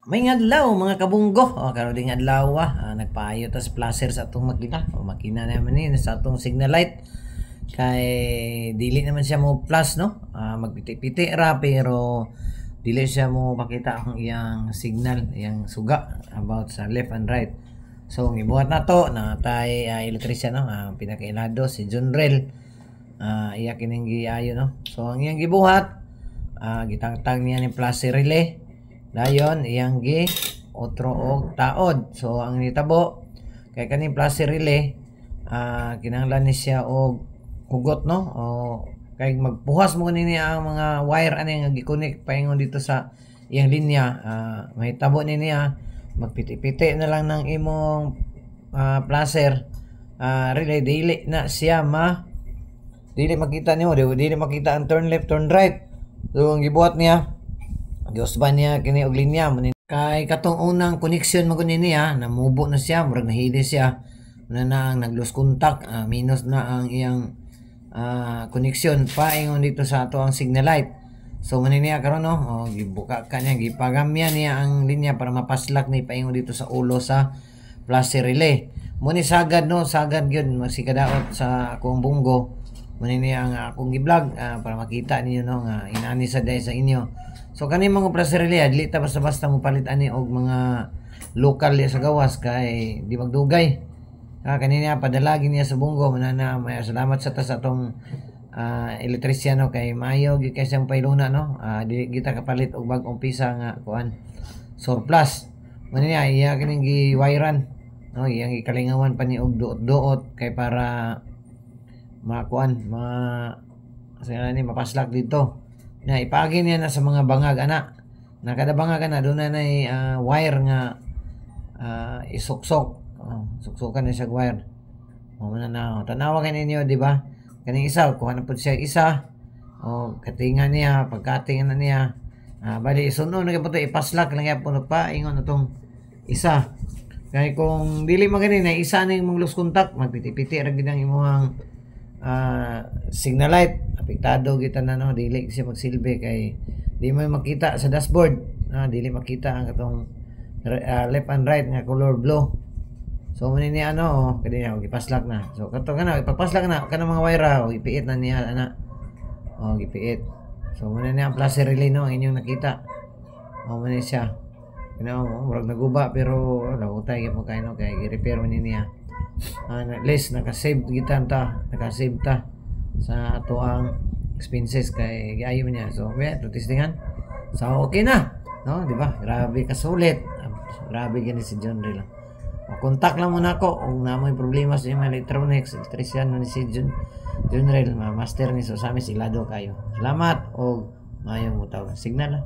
May adlaw mga kabunggo. Karon ding adlaw nagpaayo ta sa placer sa atong makina. Makina naman ni sa atong signal light. Kay dili naman siya mo plus no. Magpiti-piti ra pero dili siya mo pakita ang iyang signal, iyang suga about sa left and right. So gibuhat nato na tay electrician no, pinakailado si John Rel. Iya kining giayo no. So ang iyang gibuhat gitangtang niya ni plus relay. Dayon iyang gi otro og taod. So ang nitabo kay kaning plus relay kinahanglan ni siya og hugot no o kay magpuhas mo nini ang mga wire ani nga gi-connect paingon dito sa iyang linya. Mahitabo ni niya magpiti-piti na lang ng imong placer relay dili na siya dili makita nimo, dili makita ang turn left turn right. So ang gibuhat niya Diyos ba niya kini og linya kay katong unang connection mo nini namubo na siya, murag nahili siya na ang nag-lose contact, minus na ang iyang connection paingon dito sa ato ang signal light. So manini karon no, gibuka kanya gipagamya niya ang linya para mapaslak ni paingon dito sa ulo sa plus relay. Mo ni sagad no, sagad gyud masikadaot sa akong bunggo. Manini ang akong gi-vlog para makita ninyo no nga inani sa day sa inyo. So kani mga plus relay dili ta basta-basta mo palit ani og mga local sa gawas kay di magdugay. Kanina padalagi niya sa bunggo manana may salamat sa ta sa atong elektrisyano kay maayo gyud kay siyang pailuna no. Dili kita kapalit og bag-ong pisa nga kuan surplus. Manina iya kining gi-wiran no, iyang ikalingawan pa ni og duot-duot kay para makuan ni mapaslak dito. Na ipagi niya na sa mga bangag ana. Na kada bangag ana doon na wire nga isuksok. Suksukan na siya wire. Muna na tanawa kayo ninyo, di ba? Kaning isa, kuha na po siya isa. Katingan niya, pagkatingan na niya. Bali, sunod na po ito, ipaslak lang yan po pa, ingon na itong isa. Kaya kung dili maganin na isa na yung lose contact, magpiti-piti rin ang imuhang signal light. Apektado kita na no, dili siya magsilbi kay di mo makita sa dashboard. Dili makita ang katong left and right nga color blue. So manini kadi niya ipaslak na. So katong ipapaslak na kanang mga wire ipiit na niya ana. Gipiit. So manini ang plus relay no ang inyong nakita. Manini siya. Murag naguba pero utay gyud mo kay no kay i-repair manini niya. At least naka-save kita naka-save ta sa ato ang expenses kay giayo niya. So testingan. So okay na no, di ba? Grabe ka sulit. Grabe gani si John Rel. Kontak lang muna ako kung namoy problema sa mga electronics, electrician ni si John Rel, master ni so sa amin silado kayo. Salamat og mayong mutaw. Signal